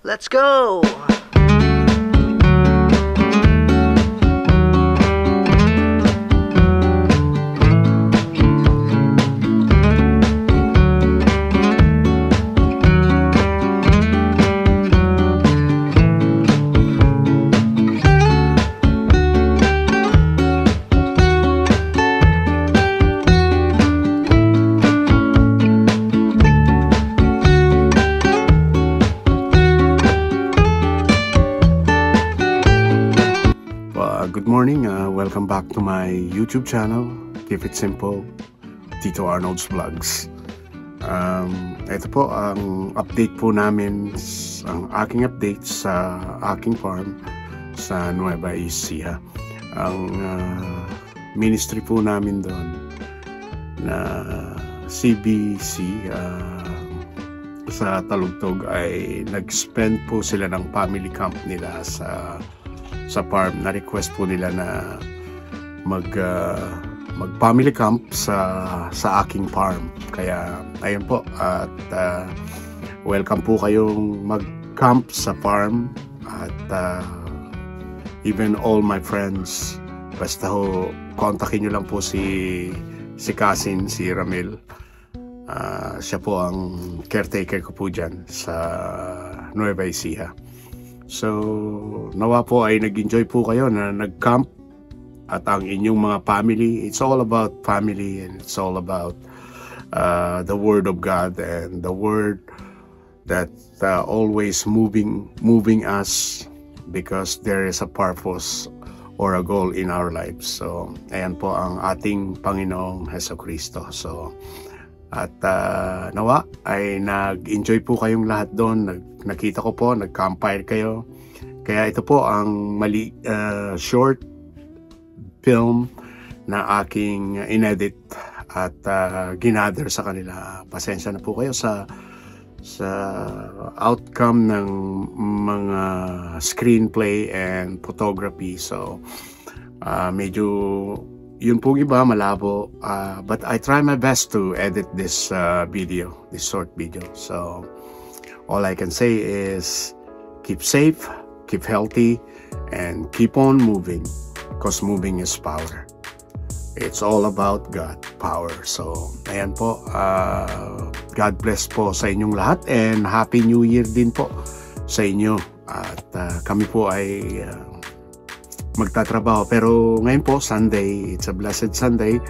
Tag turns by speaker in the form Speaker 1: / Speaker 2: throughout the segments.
Speaker 1: Let's go!
Speaker 2: Good morning, welcome back to my YouTube channel, Keep It Simple, Tito Arnold's Vlogs. Ito po ang update po namin, ang aking update sa aking farm sa Nueva Ecija. Ang ministry po namin doon na CBC sa Talugtog ay nag-spend po sila ng family camp nila sa farm. Na-request po nila na mag family camp sa aking farm. Kaya ayun po, at welcome po kayong mag-camp sa farm, at even all my friends, basta ho kontakin nyo lang po si Cousin, si Ramil. Siya po ang caretaker ko po dyan sa Nueva Ecija. So, nawa po ay nag-enjoy po kayo na nag-camp, at ang inyong mga family. It's all about family, and it's all about the Word of God, and the Word that always moving us, because there is a purpose or a goal in our lives. So, ayan po ang ating Panginoong Hesukristo. So, at nawa ay nag-enjoy po kayong lahat doon. Nakita ko po, nag-campfire kayo. Kaya ito po ang short film na aking inedit at ginather sa kanila. Pasensya na po kayo sa outcome ng mga screenplay and photography. So medyo yun pong iba malabo, but I try my best to edit this short video. So all I can say is keep safe, keep healthy, and keep on moving, because moving is power. It's all about God, power. So ayan po, God bless po sa inyong lahat, and Happy New Year din po sa inyo. At kami po ay magtatrabaho, pero ngayon po Sunday, it's a blessed Sunday.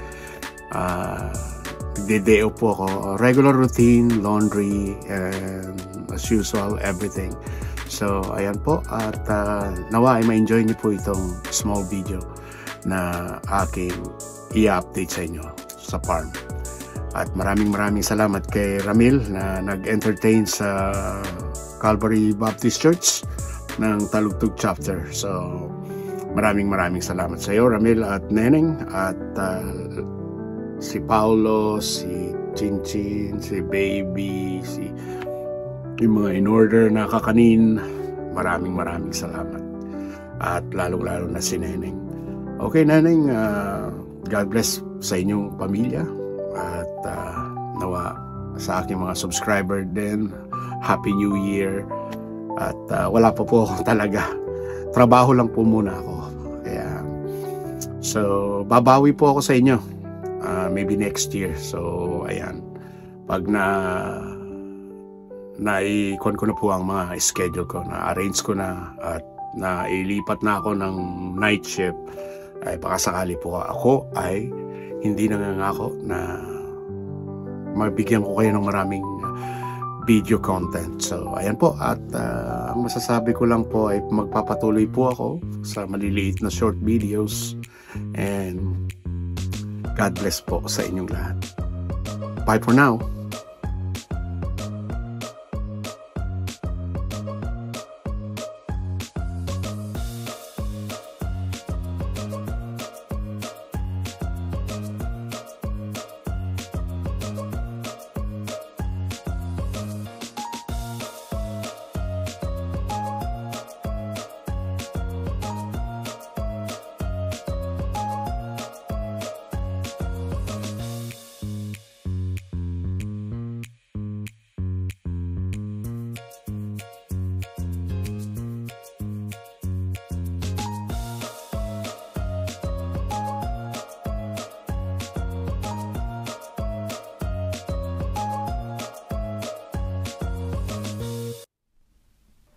Speaker 2: Day off po ako, regular routine, laundry, and as usual, everything. So ayan po, at nawa ay ma-enjoy niyo po itong small video na aking i-update sa inyo sa farm. At maraming salamat kay Ramil na nag-entertain sa Calvary Baptist Church ng Talugtog Chapter. So maraming salamat sa iyo, Ramil at Neneng, at si Paulo, si Chinchin, si Baby, yung mga in order na kakanin. Maraming salamat, at lalong-lalo na si Neneng. Okay, Neneng, God bless sa inyong pamilya, at nawa sa aking mga subscriber din, Happy New Year. At wala pa po talaga, trabaho lang po muna ako. Kaya so babawi po ako sa inyo maybe next year. So ayan, pag naikon ko na po ang mga schedule ko, na-arrange ko na, at nailipat na ako ng night shift, ay baka sakali po ako ay hindi nangangako na mabigyan ko kayo ng maraming video content. So ayan po, at ang masasabi ko lang po ay magpapatuloy po ako sa maliliit na short videos, and God bless po sa inyong lahat. Bye for now.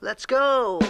Speaker 1: Let's go!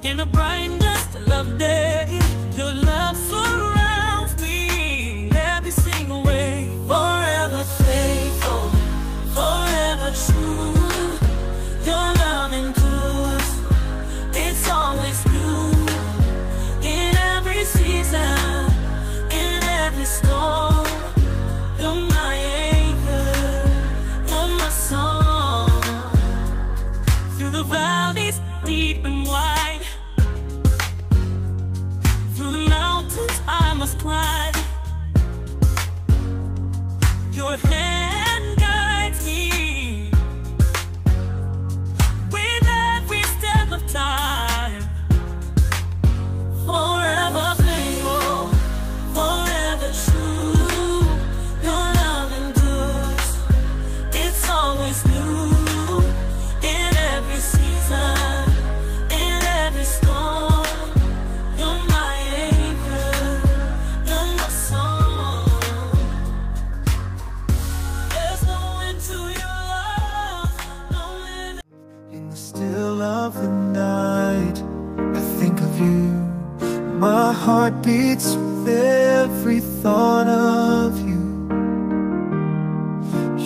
Speaker 3: In a bright dust of day, your love surrounds me every single way. Forever faithful, forever true. Your love endures, it's always new. In every season, in every storm, you're my anchor, you're my song. Through the valleys deep and wide, through the mountains I must climb, your hand guides me with every step of time. Forever faithful, forever true. Your love endures, it's always new. In every season, in every storm, you're my anchor, you're my song. There's no end to your love, no limit.
Speaker 4: In the still of the night, I think of you. My heart beats with every thought of you.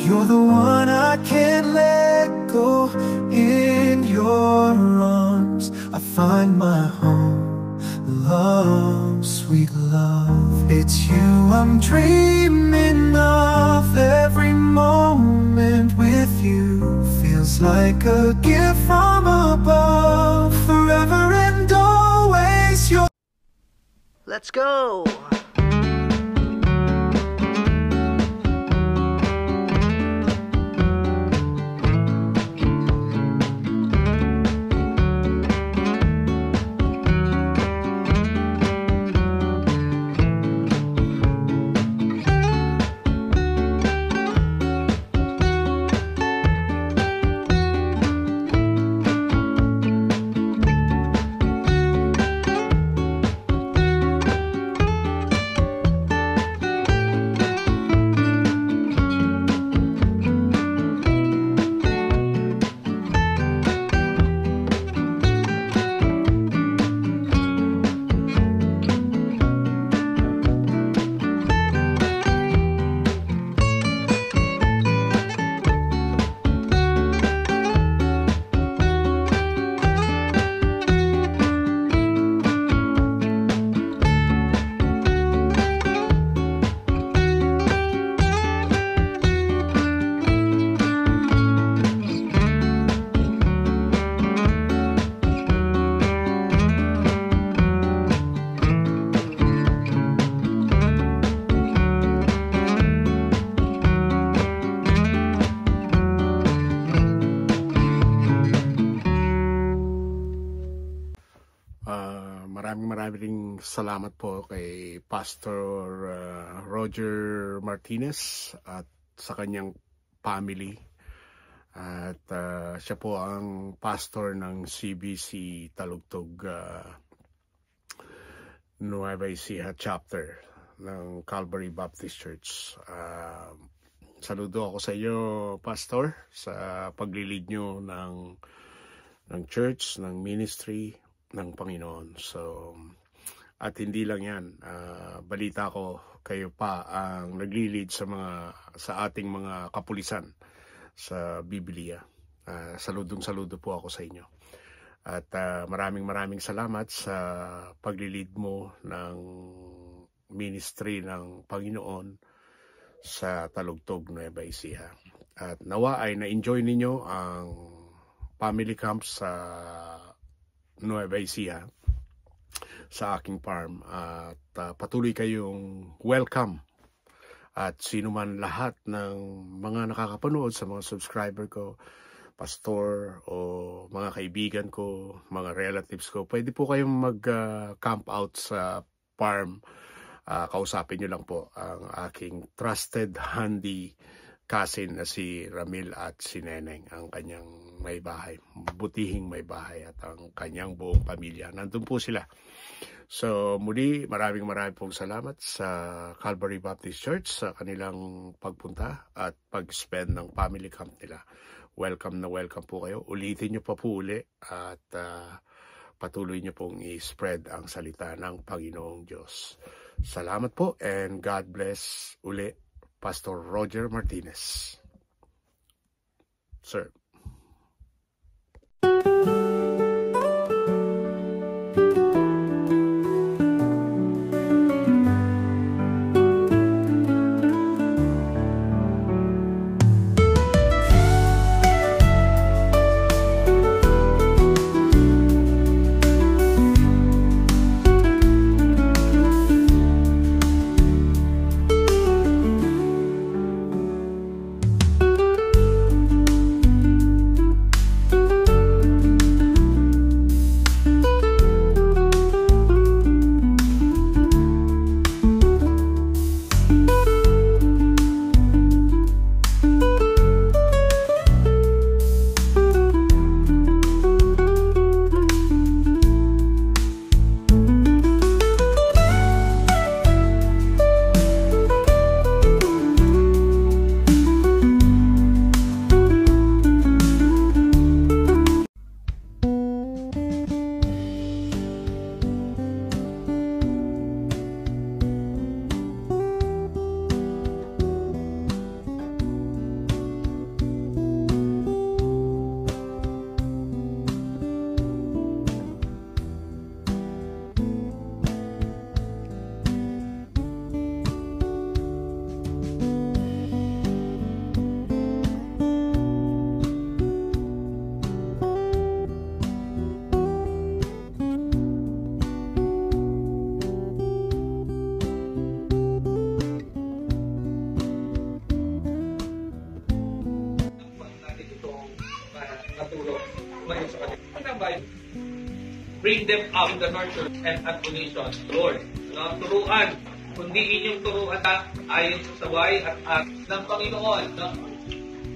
Speaker 4: You're the one I can't let go. In your arms I find my home. Love, sweet love, it's you I'm dreaming of. Every moment with you feels like a gift from above. Forever and always your.
Speaker 1: Let's go!
Speaker 2: maraming salamat po kay Pastor Roger Martinez at sa kanyang family. At siya po ang pastor ng CBC Talugtog Nueva Ecija chapter ng Calvary Baptist Church. Saludo ako sa iyo, Pastor, sa paglilid nyo ng church, ng ministry ng Panginoon. So, at hindi lang yan, balita ko kayo pa ang naglilid sa ating mga kapulisan sa Biblia. Saludo po ako sa inyo. At maraming salamat sa paglilid mo ng ministry ng Panginoon sa Talugtog, Nueva Ecija. At nawa ay na-enjoy ninyo ang family camp sa Nueva Ecija sa aking farm. At patuloy kayong welcome. At sino man lahat ng mga nakakapanood sa mga subscriber ko, pastor o mga kaibigan ko, mga relatives ko, pwede po kayong mag-camp out sa farm. Kausapin nyo lang po ang aking trusted handy cousin na si Ramil at si Neneng, ang kanyang may bahay, butihing may bahay, at ang kanyang buong pamilya. Nandun po sila. So muli, maraming pong salamat sa Calvary Baptist Church sa kanilang pagpunta at pag-spend ng family camp nila. Welcome na welcome po kayo. Ulitin nyo pa po uli at patuloy nyo pong i-spread ang salita ng Panginoong Diyos. Salamat po and God bless uli, Pastor Roger Martinez. Sir.
Speaker 5: Bring them up in the nurture and admonition. Lord, turuan, kundi inyong turuan ayon sa saway at ng Panginoon.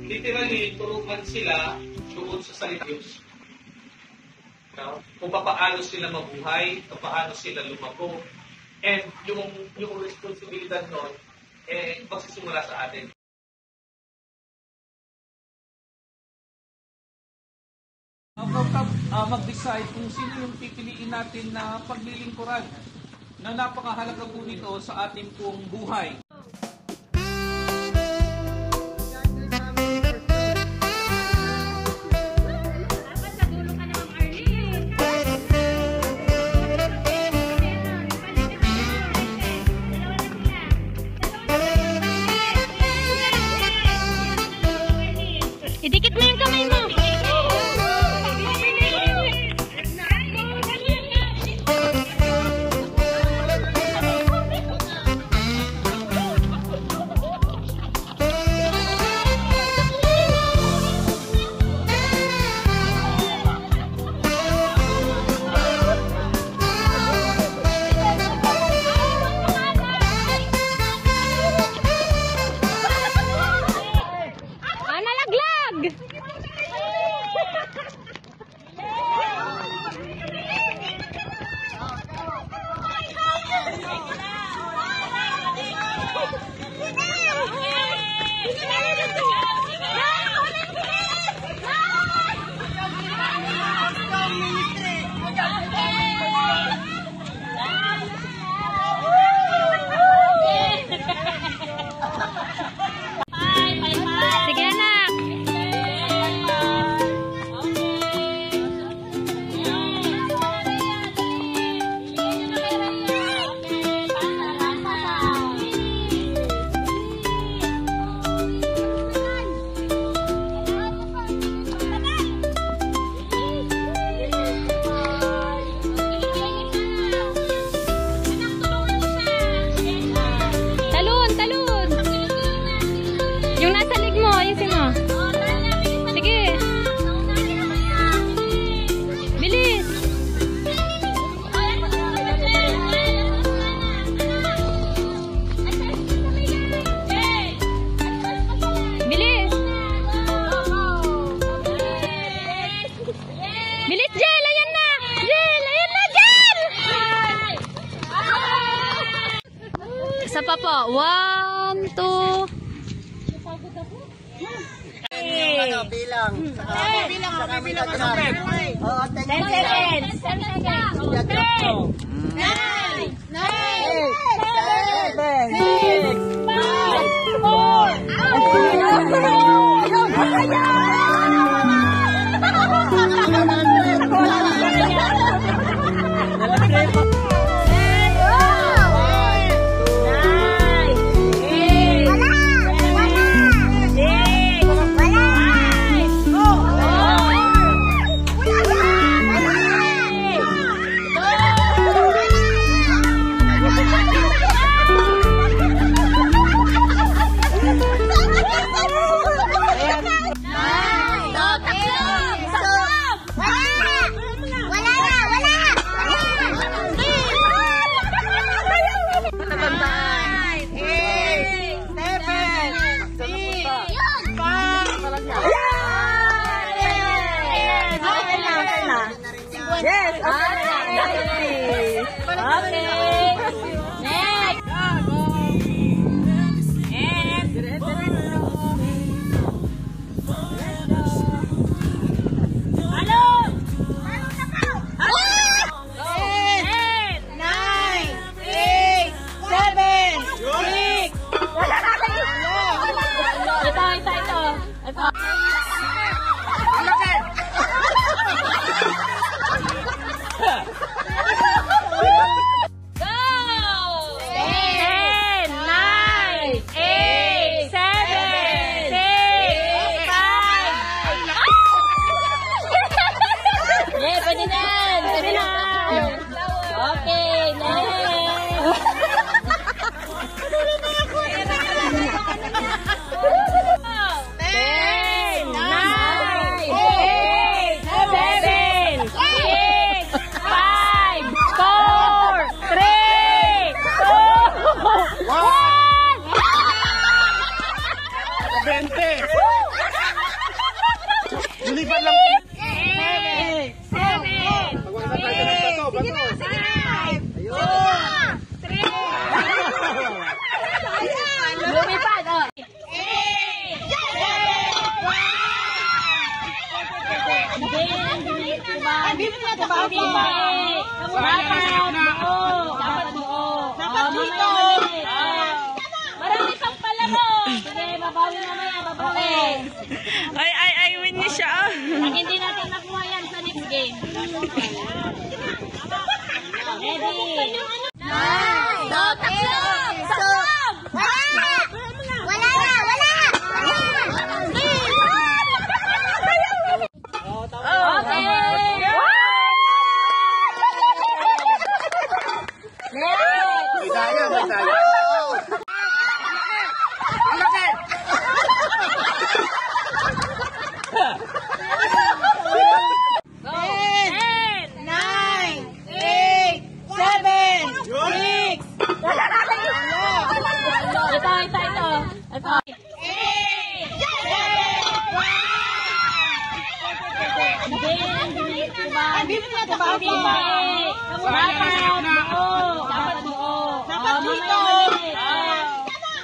Speaker 5: Literally, turuan sila doon sa salita Diyos. Kung paano sila mabuhay, paano sila lumago, and yung responsibilidad nun, magsisimula sa atin. Mag-decide kung sino yung pipiliin natin na paglilingkuran na napakahalaga po nito sa ating pong buhay.
Speaker 6: Idikit mo yung kamay mo. Bilis, Jel! Ayan na! Jel! Ayan na, Jel! Isa pa po. 1, 2.
Speaker 1: Bilang. Bilang.
Speaker 6: 10 seconds. 10 seconds. 9,
Speaker 7: Ay, win niya siya.
Speaker 6: Pag hindi natin nakuha yan sa next game. Ready?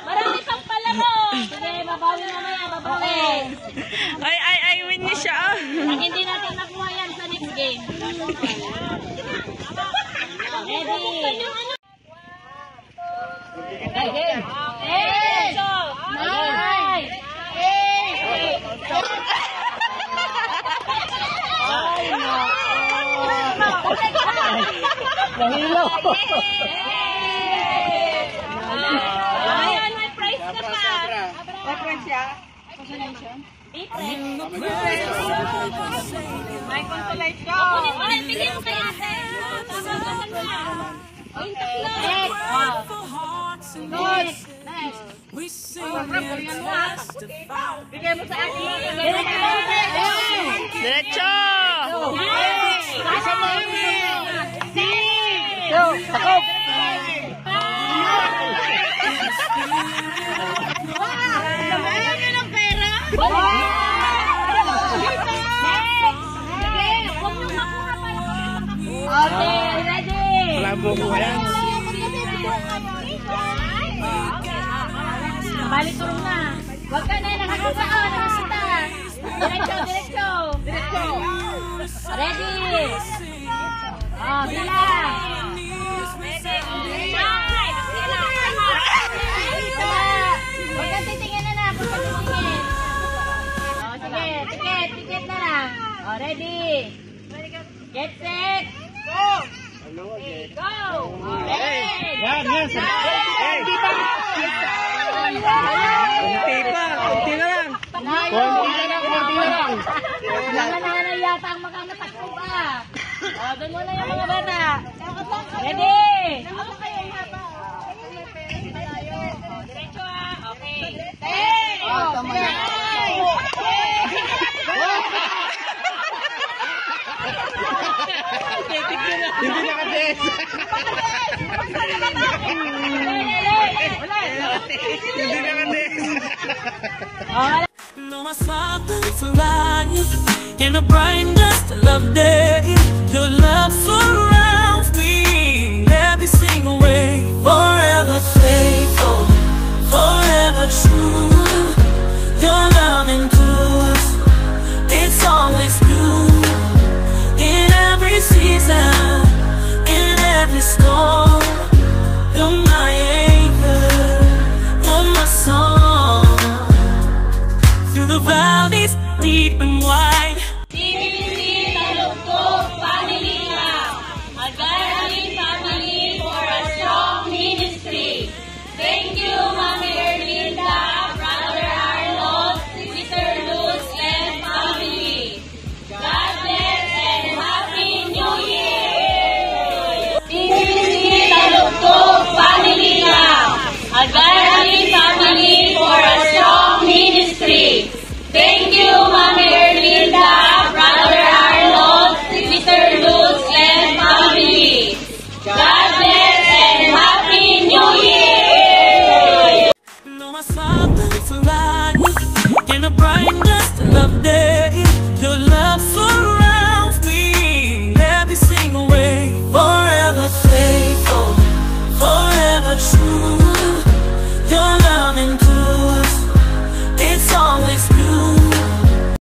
Speaker 6: Marami pang palaro. Sige, mabawi mamaya, babawi.
Speaker 7: Ay, win niya siya.
Speaker 6: Pag hindi natin nakuha yan sa next game. Ready? Okay. 9, 8,
Speaker 1: Nahilo.
Speaker 6: Ayan, may prize ka pa.
Speaker 7: May prize siya? May consolation.
Speaker 6: Ay, bigyan mo kay ate. Sasabahan mo na.
Speaker 7: Bigay mo sa akin. Diretso!
Speaker 1: Takop.
Speaker 6: Next! Sige, huwag mo Balik turun na. Huwag ka na, nakakita ka, nakakita. Diretso, diretso. Diretso. Ready. Oh, bilang. Huwag ka titingin na na, huwag ka titingin. Oh, sige, tiket na lang. Oh, ready. Get set. Go. Go. Ready.
Speaker 1: Yan. Kunti na lang.
Speaker 6: Mga nanay yata ang makakatakbo pa. O, doon muna yung mga bata. Ready? Diretso ah. Okay.
Speaker 1: Hindi nakates. Hindi nakates.
Speaker 3: No, my smile is alive in the brightness of day. Your love surrounds me every single way. Forever faithful, forever true. Your love endures, it's always new. In every season, in every storm.